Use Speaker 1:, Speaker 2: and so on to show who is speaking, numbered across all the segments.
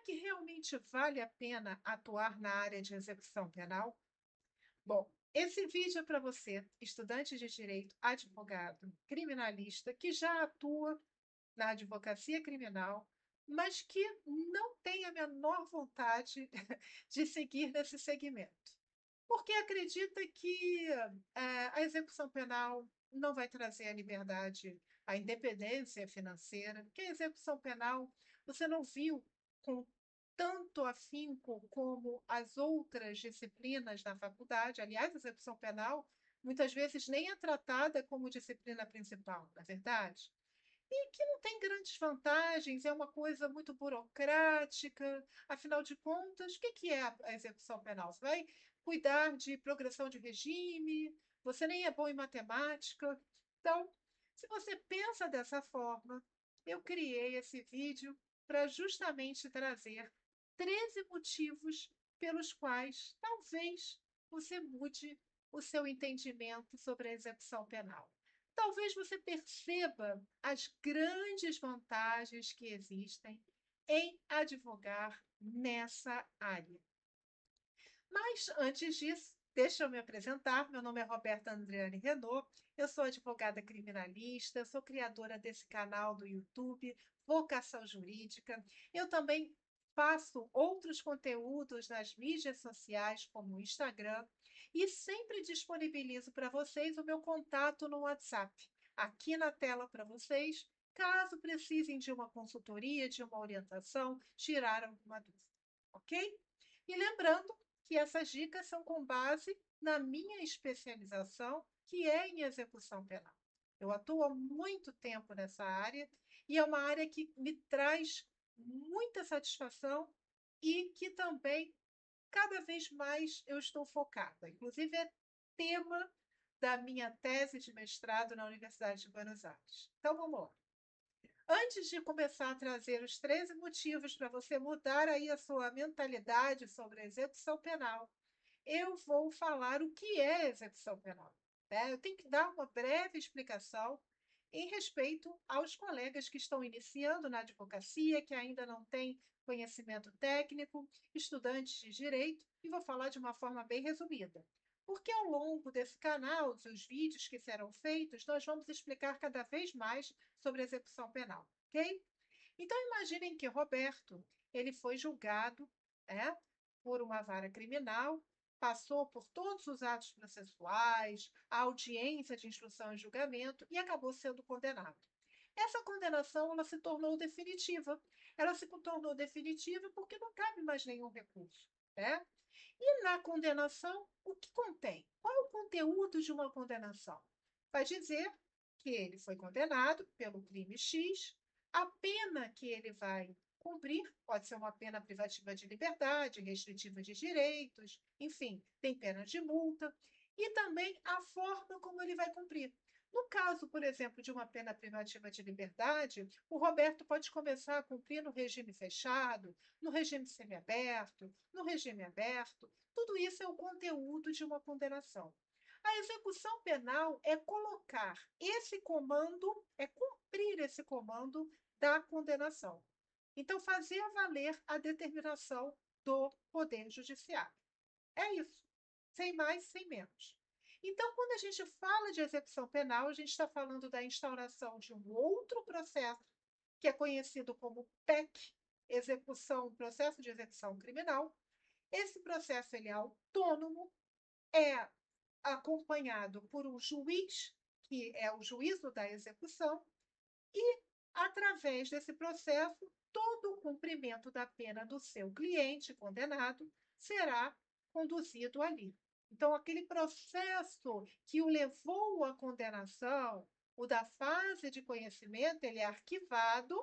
Speaker 1: que realmente vale a pena atuar na área de execução penal? Bom, esse vídeo é para você, estudante de direito, advogado, criminalista, que já atua na advocacia criminal, mas que não tem a menor vontade de seguir nesse segmento. Porque acredita que a execução penal não vai trazer a liberdade, a independência financeira, porque a execução penal você não viu com tanto afinco como as outras disciplinas na faculdade. Aliás, a execução penal muitas vezes nem é tratada como disciplina principal, não é verdade? E que não tem grandes vantagens, é uma coisa muito burocrática. Afinal de contas, o que é a execução penal? Você vai cuidar de progressão de regime, você nem é bom em matemática. Então, se você pensa dessa forma, eu criei esse vídeo para justamente trazer 13 motivos pelos quais talvez você mude o seu entendimento sobre a execução penal. Talvez você perceba as grandes vantagens que existem em advogar nessa área. Mas antes disso, deixa eu me apresentar. Meu nome é Roberta Andreane Renault, eu sou advogada criminalista, sou criadora desse canal do YouTube, Vocação Jurídica. Eu também faço outros conteúdos nas mídias sociais, como o Instagram, e sempre disponibilizo para vocês o meu contato no WhatsApp, aqui na tela para vocês, caso precisem de uma consultoria, de uma orientação, tirar alguma dúvida, ok? E lembrando que essas dicas são com base na minha especialização, que é em execução penal. Eu atuo há muito tempo nessa área e é uma área que me traz muita satisfação e que também cada vez mais eu estou focada. Inclusive, é tema da minha tese de mestrado na Universidade de Buenos Aires. Então, vamos lá. Antes de começar a trazer os 13 motivos para você mudar aí a sua mentalidade sobre a execução penal, eu vou falar o que é execução penal, né? Eu tenho que dar uma breve explicação em respeito aos colegas que estão iniciando na advocacia, que ainda não têm conhecimento técnico, estudantes de direito, e vou falar de uma forma bem resumida. Porque ao longo desse canal, dos vídeos que serão feitos, nós vamos explicar cada vez mais sobre execução penal, ok? Então imaginem que Roberto, ele foi julgado, por uma vara criminal, passou por todos os atos processuais, a audiência de instrução e julgamento e acabou sendo condenado. Essa condenação ela se tornou definitiva. Ela se tornou definitiva porque não cabe mais nenhum recurso, né? E na condenação, o que contém? Qual é o conteúdo de uma condenação? Vai dizer que ele foi condenado pelo crime X, a pena que ele vai cumprir pode ser uma pena privativa de liberdade, restritiva de direitos, enfim, tem pena de multa, e também a forma como ele vai cumprir. No caso, por exemplo, de uma pena privativa de liberdade, o Roberto pode começar a cumprir no regime fechado, no regime semiaberto, no regime aberto. Tudo isso é o conteúdo de uma condenação. A execução penal é colocar esse comando, é cumprir esse comando da condenação. Então, fazer valer a determinação do Poder Judiciário. É isso. Sem mais, sem menos. Então, quando a gente fala de execução penal, a gente está falando da instauração de um outro processo, que é conhecido como PEC, processo de execução criminal. Esse processo ele é autônomo, é acompanhado por um juiz, que é o juízo da execução, e, através desse processo, todo o cumprimento da pena do seu cliente condenado será conduzido ali. Então, aquele processo que o levou à condenação, o da fase de conhecimento, ele é arquivado,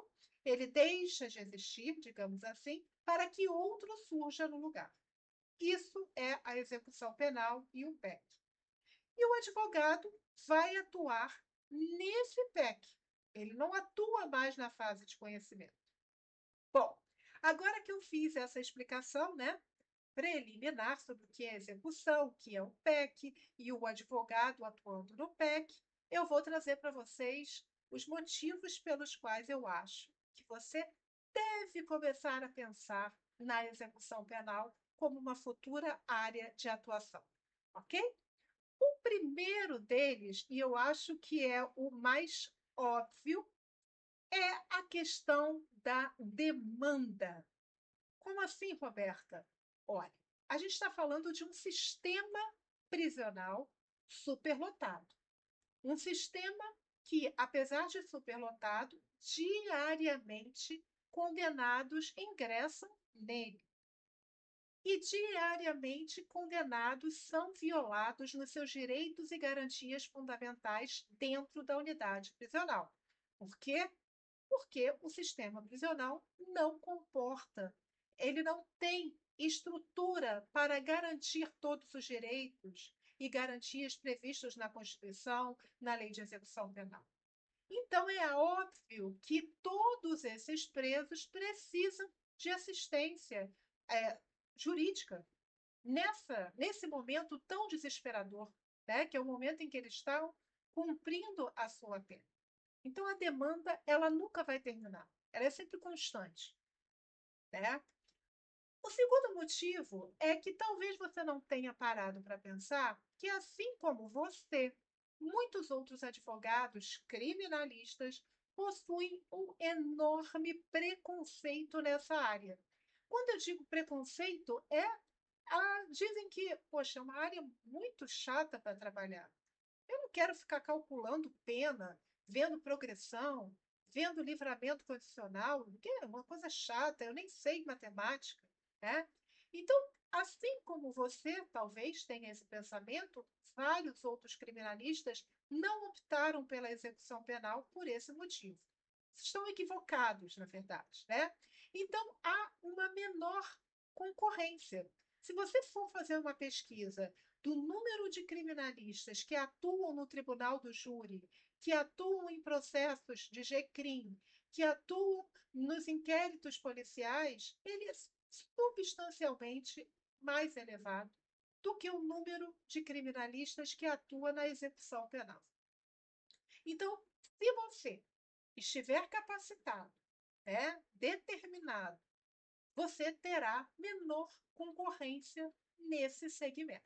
Speaker 1: ele deixa de existir, digamos assim, para que outro surja no lugar. Isso é a execução penal e o PEC. E o advogado vai atuar nesse PEC. Ele não atua mais na fase de conhecimento. Bom, agora que eu fiz essa explicação, né, preliminar sobre o que é execução, o que é o PEC e o advogado atuando no PEC, eu vou trazer para vocês os motivos pelos quais eu acho que você deve começar a pensar na execução penal como uma futura área de atuação, ok? O primeiro deles, e eu acho que é o mais óbvio, é a questão da demanda. Como assim, Roberta? Olha, a gente está falando de um sistema prisional superlotado. Um sistema que, apesar de superlotado, diariamente condenados ingressam nele. E diariamente condenados são violados nos seus direitos e garantias fundamentais dentro da unidade prisional. Por quê? Porque o sistema prisional não comporta, ele não tem estrutura para garantir todos os direitos e garantias previstos na Constituição, na Lei de Execução Penal. Então, é óbvio que todos esses presos precisam de assistência é, jurídica nesse momento tão desesperador, né, que é o momento em que eles estão cumprindo a sua pena. Então, a demanda ela nunca vai terminar, ela é sempre constante. Né? O segundo motivo é que talvez você não tenha parado para pensar que, assim como você, muitos outros advogados criminalistas possuem um enorme preconceito nessa área. Quando eu digo preconceito, dizem que, poxa, é uma área muito chata para trabalhar. Eu não quero ficar calculando pena, vendo progressão, vendo livramento condicional, que é uma coisa chata, eu nem sei matemática, né? Então, assim como você talvez tenha esse pensamento, vários outros criminalistas não optaram pela execução penal por esse motivo. Estão equivocados, na verdade, né? Então, há uma menor concorrência. Se você for fazer uma pesquisa do número de criminalistas que atuam no tribunal do júri, que atuam em processos de GCRIM, que atuam nos inquéritos policiais, ele é substancialmente mais elevado do que o número de criminalistas que atua na execução penal. Então, se você estiver capacitado, né, determinado, você terá menor concorrência nesse segmento.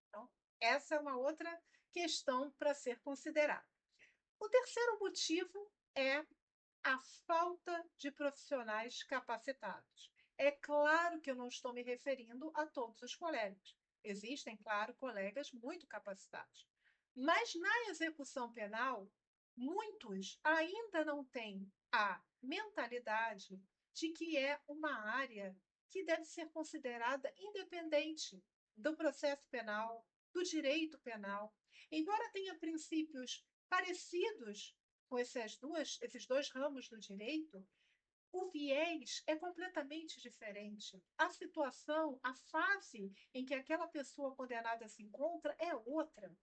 Speaker 1: Então, essa é uma outra questão para ser considerada. O terceiro motivo é a falta de profissionais capacitados. É claro que eu não estou me referindo a todos os colegas. Existem, claro, colegas muito capacitados. Mas na execução penal, muitos ainda não têm a mentalidade de que é uma área que deve ser considerada independente do processo penal, do direito penal. Embora tenha princípios parecidos com esses dois ramos do direito, o viés é completamente diferente. A situação, a fase em que aquela pessoa condenada se encontra é outra.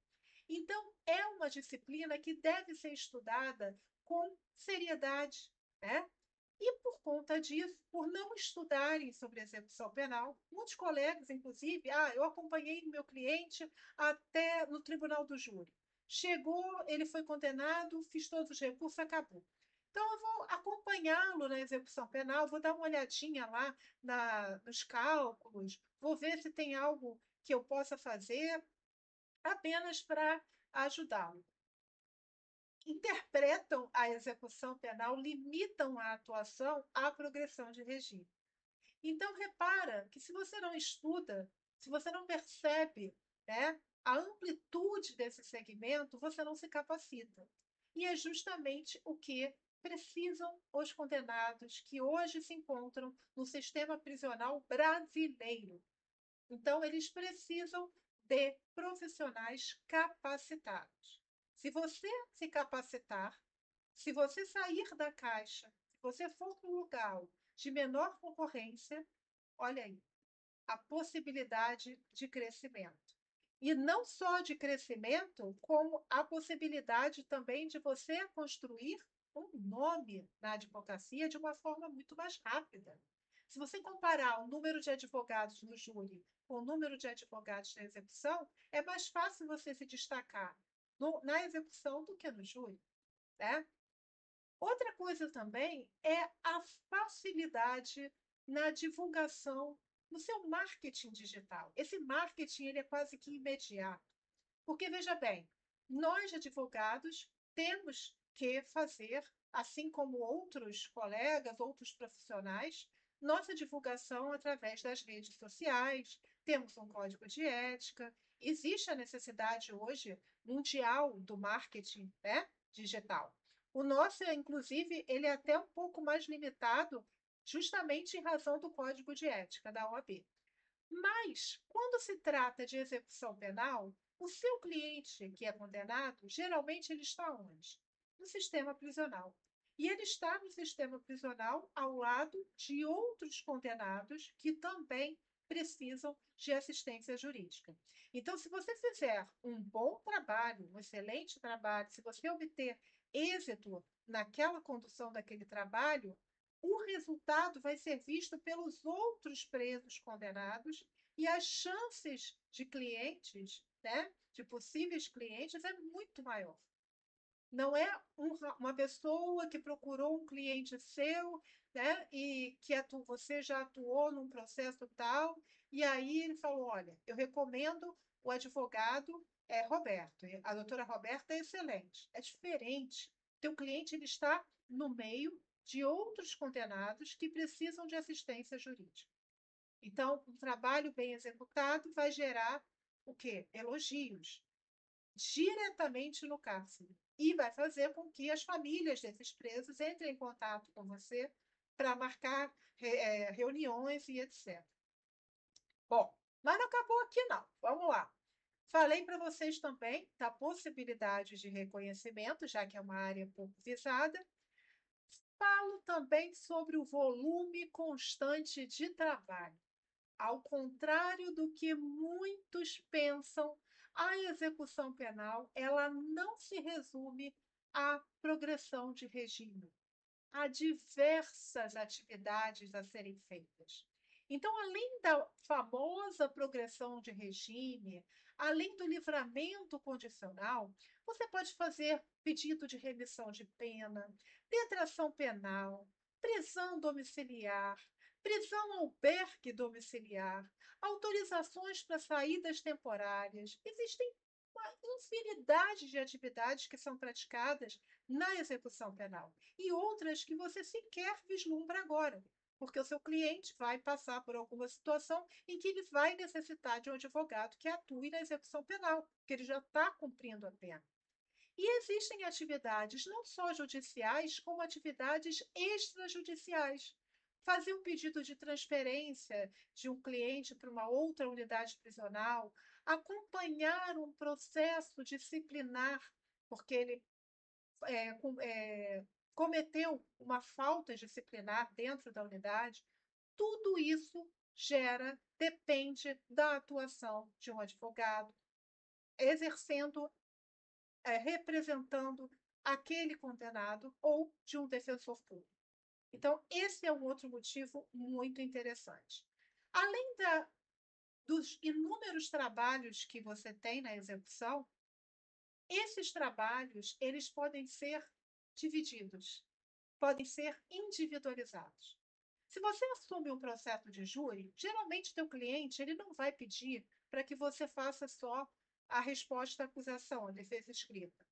Speaker 1: Então, é uma disciplina que deve ser estudada com seriedade, né? E por conta disso, por não estudarem sobre execução penal, muitos colegas, inclusive, eu acompanhei meu cliente até no tribunal do júri. Chegou, ele foi condenado, fiz todos os recursos, acabou. Então, eu vou acompanhá-lo na execução penal, vou dar uma olhadinha lá nos cálculos, vou ver se tem algo que eu possa fazer apenas para ajudá-lo. Interpretam a execução penal, limitam a atuação à progressão de regime. Então, repara que se você não estuda, se você não percebe, né, a amplitude desse segmento, você não se capacita. E é justamente o que precisam os condenados que hoje se encontram no sistema prisional brasileiro. Então, eles precisam de profissionais capacitados. Se você se capacitar, se você sair da caixa, se você for para um lugar de menor concorrência, olha aí, a possibilidade de crescimento. E não só de crescimento, como a possibilidade também de você construir um nome na advocacia de uma forma muito mais rápida. Se você comparar o número de advogados no júri com o número de advogados na execução, é mais fácil você se destacar na execução do que no júri, né? Outra coisa também é a facilidade na divulgação no seu marketing digital. Esse marketing ele é quase que imediato. Porque, veja bem, nós advogados temos que fazer, assim como outros colegas, outros profissionais, nossa divulgação através das redes sociais, temos um código de ética, existe a necessidade hoje mundial do marketing, né, digital. O nosso, inclusive, ele é até um pouco mais limitado, justamente em razão do código de ética da OAB. Mas, quando se trata de execução penal, o seu cliente que é condenado, geralmente ele está onde? No sistema prisional. E ele está no sistema prisional ao lado de outros condenados que também precisam de assistência jurídica. Então, se você fizer um bom trabalho, um excelente trabalho, se você obter êxito naquela condução daquele trabalho, o resultado vai ser visto pelos outros presos condenados e as chances de clientes, né, de possíveis clientes, é muito maior. Não é uma pessoa que procurou um cliente seu, né, e que você já atuou num processo tal, e aí ele falou: olha, eu recomendo o advogado Roberto, a doutora Roberta é excelente. É diferente. Teu cliente ele está no meio de outros condenados que precisam de assistência jurídica. Então, um trabalho bem executado vai gerar o quê? Elogios diretamente no cárcere. E vai fazer com que as famílias desses presos entrem em contato com você para marcar reuniões e etc. Bom, mas não acabou aqui não. Vamos lá. Falei para vocês também da possibilidade de reconhecimento, já que é uma área pouco visada. Falo também sobre o volume constante de trabalho. Ao contrário do que muitos pensam, a execução penal ela não se resume à progressão de regime. Há diversas atividades a serem feitas. Então, além da famosa progressão de regime, além do livramento condicional, você pode fazer pedido de remissão de pena, detração penal, prisão domiciliar, prisão albergue domiciliar, autorizações para saídas temporárias. Existem uma infinidade de atividades que são praticadas na execução penal e outras que você sequer vislumbra agora, porque o seu cliente vai passar por alguma situação em que ele vai necessitar de um advogado que atue na execução penal, porque ele já está cumprindo a pena. E existem atividades não só judiciais, como atividades extrajudiciais. Fazer um pedido de transferência de um cliente para uma outra unidade prisional, acompanhar um processo disciplinar, porque ele cometeu uma falta disciplinar dentro da unidade, tudo isso depende da atuação de um advogado, exercendo, representando aquele condenado ou de um defensor público. Então, esse é um outro motivo muito interessante. Além dos inúmeros trabalhos que você tem na execução, esses trabalhos eles podem ser divididos, podem ser individualizados. Se você assume um processo de júri, geralmente teu cliente ele não vai pedir para que você faça só a resposta à acusação, a defesa escrita.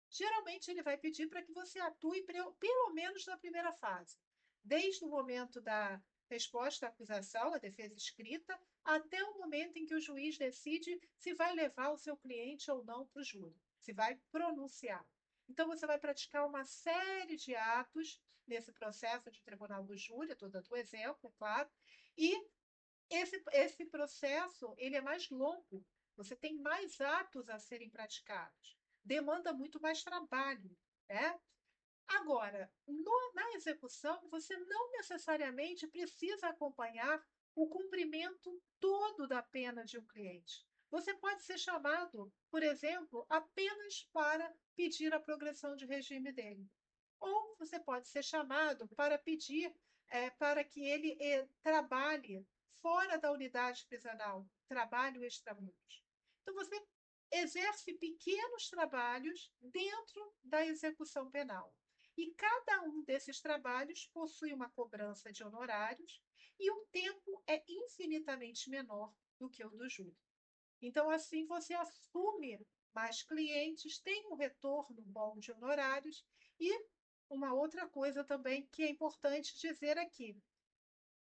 Speaker 1: Geralmente ele vai pedir para que você atue pelo menos na primeira fase, desde o momento da resposta à acusação, a defesa escrita, até o momento em que o juiz decide se vai levar o seu cliente ou não para o júri, se vai pronunciar. Então, você vai praticar uma série de atos nesse processo de tribunal do júri, estou dando um exemplo, é claro, e esse processo ele é mais longo, você tem mais atos a serem praticados, demanda muito mais trabalho, né? Agora, na execução, você não necessariamente precisa acompanhar o cumprimento todo da pena de um cliente. Você pode ser chamado, por exemplo, apenas para pedir a progressão de regime dele. Ou você pode ser chamado para pedir para que ele trabalhe fora da unidade prisional, trabalho extramuros. Então, você exerce pequenos trabalhos dentro da execução penal. E cada um desses trabalhos possui uma cobrança de honorários e o tempo é infinitamente menor do que o do júri. Então, assim, você assume mais clientes, tem um retorno bom de honorários. E uma outra coisa também que é importante dizer aqui: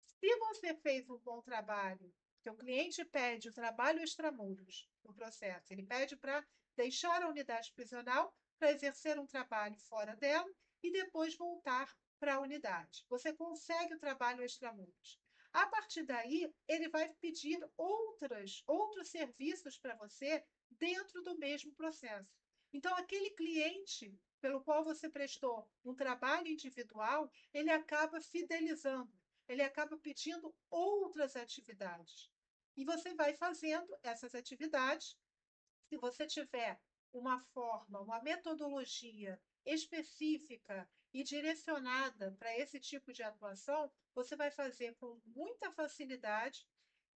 Speaker 1: se você fez um bom trabalho, que o cliente pede o trabalho extramuros no processo, ele pede para deixar a unidade prisional para exercer um trabalho fora dela e depois voltar para a unidade. Você consegue o trabalho extramuros. A partir daí, ele vai pedir outros serviços para você dentro do mesmo processo. Então, aquele cliente pelo qual você prestou um trabalho individual, ele acaba fidelizando, ele acaba pedindo outras atividades. E você vai fazendo essas atividades. Se você tiver uma forma, uma metodologia específica e direcionada para esse tipo de atuação, você vai fazer com muita facilidade,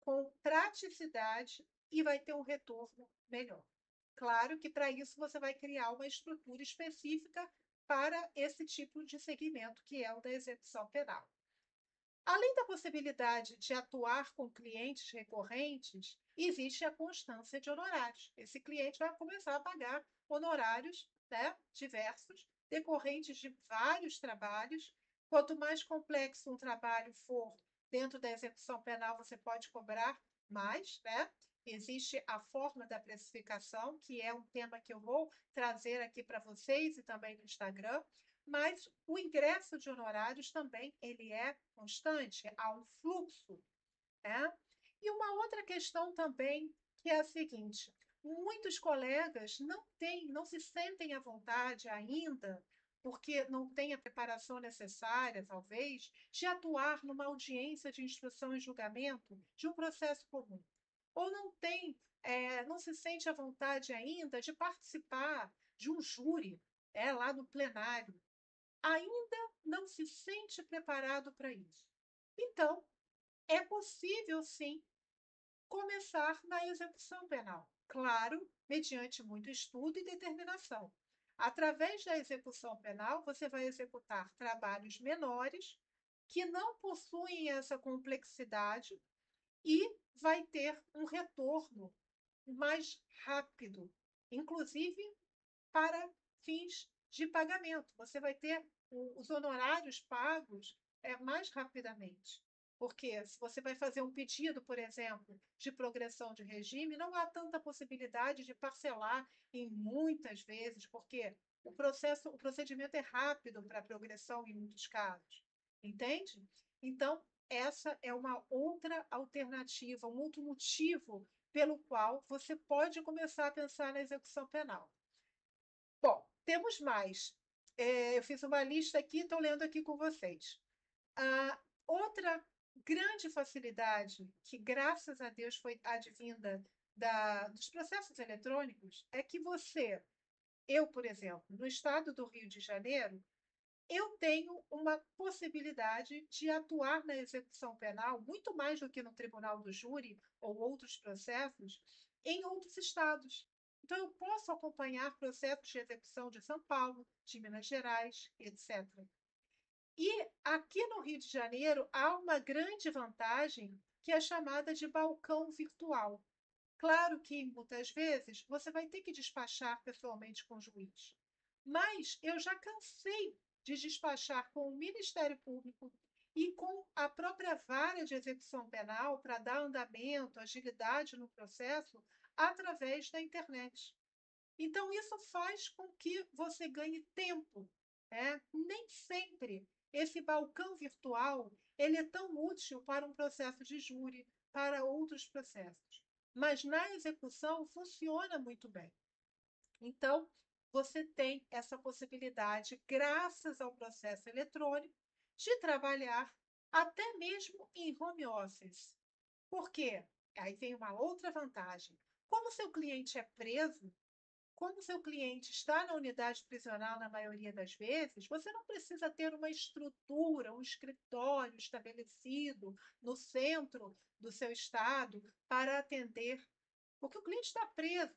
Speaker 1: com praticidade e vai ter um retorno melhor. Claro que para isso você vai criar uma estrutura específica para esse tipo de segmento, que é o da execução penal. Além da possibilidade de atuar com clientes recorrentes, existe a constância de honorários. Esse cliente vai começar a pagar honorários, né, diversos, decorrentes de vários trabalhos. Quanto mais complexo um trabalho for dentro da execução penal, você pode cobrar mais, né? Existe a forma da precificação, que é um tema que eu vou trazer aqui para vocês e também no Instagram. Mas o ingresso de honorários também ele é constante, há um fluxo. Né? E uma outra questão também que é a seguinte: muitos colegas não se sentem à vontade ainda, porque não têm a preparação necessária, talvez, de atuar numa audiência de instrução e julgamento de um processo comum. Ou não se sente à vontade ainda de participar de um júri, lá no plenário, ainda não se sente preparado para isso. Então, é possível sim começar na execução penal, claro, mediante muito estudo e determinação. Através da execução penal, você vai executar trabalhos menores que não possuem essa complexidade e vai ter um retorno mais rápido, inclusive para fins de pagamento. Você vai ter os honorários pagos mais rapidamente. Porque se você vai fazer um pedido, por exemplo, de progressão de regime, não há tanta possibilidade de parcelar em muitas vezes, porque o procedimento é rápido para a progressão em muitos casos. Entende? Então, essa é uma outra alternativa, um outro motivo pelo qual você pode começar a pensar na execução penal. Bom, temos mais. Eu fiz uma lista aqui, estou lendo aqui com vocês. Outra grande facilidade, que graças a Deus foi advinda dos processos eletrônicos, é que eu, por exemplo, no estado do Rio de Janeiro, eu tenho uma possibilidade de atuar na execução penal, muito mais do que no tribunal do júri ou outros processos, em outros estados. Então, eu posso acompanhar processos de execução de São Paulo, de Minas Gerais, etc. E aqui no Rio de Janeiro há uma grande vantagem que é chamada de balcão virtual. Claro que muitas vezes você vai ter que despachar pessoalmente com o juiz, mas eu já cansei de despachar com o Ministério Público e com a própria vara de execução penal para dar andamento, agilidade no processo através da internet. Então, isso faz com que você ganhe tempo. Nem sempre esse balcão virtual ele é tão útil para um processo de júri, para outros processos. Mas na execução funciona muito bem. Então, você tem essa possibilidade, graças ao processo eletrônico, de trabalhar até mesmo em home office. Por quê? Aí vem uma outra vantagem. Como seu cliente é preso, como seu cliente está na unidade prisional na maioria das vezes, você não precisa ter uma estrutura, um escritório estabelecido no centro do seu estado para atender, porque o cliente está preso.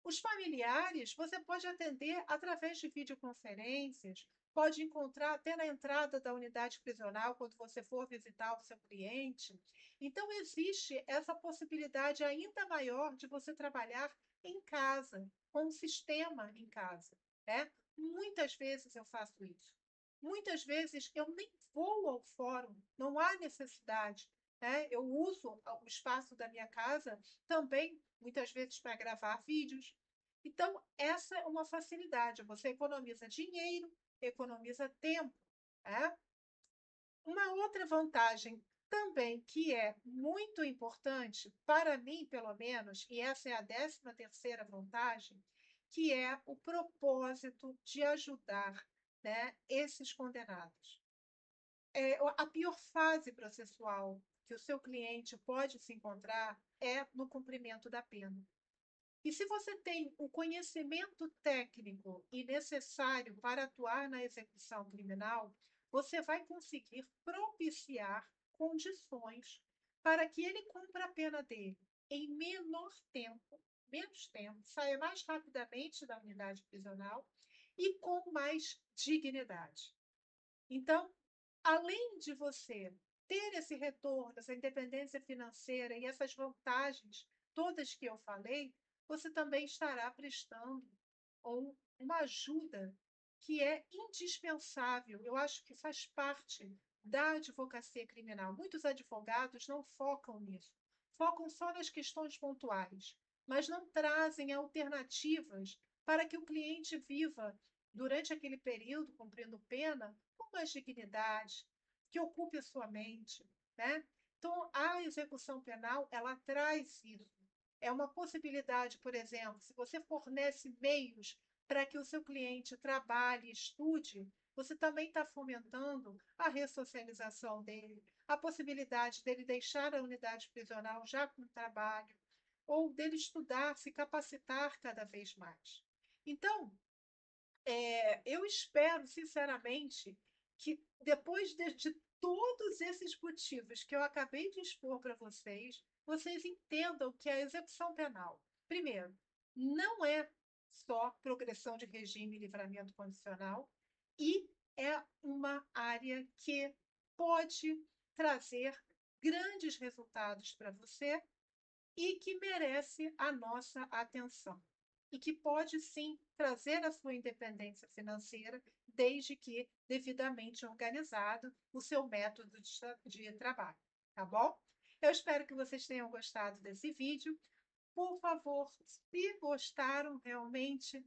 Speaker 1: Os familiares você pode atender através de videoconferências, pode encontrar até na entrada da unidade prisional, quando você for visitar o seu cliente. Então, existe essa possibilidade ainda maior de você trabalhar em casa, com um sistema em casa, né? Muitas vezes eu faço isso. Muitas vezes eu nem vou ao fórum, não há necessidade, né? Eu uso o espaço da minha casa também, muitas vezes, para gravar vídeos. Então, essa é uma facilidade. Você economiza dinheiro, economiza tempo, né? Uma outra vantagem também que é muito importante, para mim, pelo menos, e essa é a 13ª vantagem, que é o propósito de ajudar, né, esses condenados. A pior fase processual que o seu cliente pode se encontrar é no cumprimento da pena. E se você tem o conhecimento técnico e necessário para atuar na execução criminal, você vai conseguir propiciar condições para que ele cumpra a pena dele em menos tempo, saia mais rapidamente da unidade prisional e com mais dignidade. Então, além de você ter esse retorno, essa independência financeira e essas vantagens todas que eu falei, você também estará prestando uma ajuda que é indispensável. Eu acho que faz parte da advocacia criminal. Muitos advogados não focam nisso, focam só nas questões pontuais, mas não trazem alternativas para que o cliente viva durante aquele período, cumprindo pena, com mais dignidade, que ocupe a sua mente, né? Então, a execução penal, ela traz isso. É uma possibilidade, por exemplo, se você fornece meios para que o seu cliente trabalhe, estude, você também está fomentando a ressocialização dele, a possibilidade dele deixar a unidade prisional já com trabalho, ou dele estudar, se capacitar cada vez mais. Então, eu espero, sinceramente, que depois de todos esses motivos que eu acabei de expor para vocês, vocês entendam que a execução penal, primeiro, não é só progressão de regime e livramento condicional, e é uma área que pode trazer grandes resultados para você e que merece a nossa atenção. E que pode sim trazer a sua independência financeira, desde que devidamente organizado o seu método de trabalho, tá bom? Eu espero que vocês tenham gostado desse vídeo. Por favor, se gostaram realmente,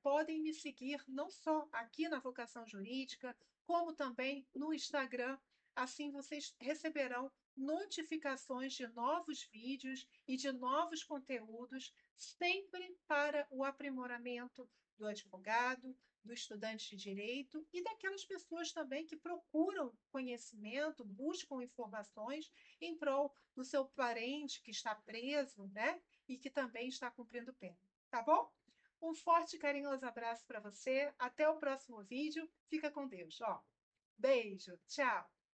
Speaker 1: podem me seguir não só aqui na Vocação Jurídica, como também no Instagram. Assim vocês receberão notificações de novos vídeos e de novos conteúdos, sempre para o aprimoramento do advogado, do estudante de direito e daquelas pessoas também que procuram conhecimento, buscam informações em prol do seu parente que está preso, né? E que também está cumprindo pena. Tá bom? Um forte e carinhoso abraço para você. Até o próximo vídeo. Fica com Deus. Ó, beijo. Tchau.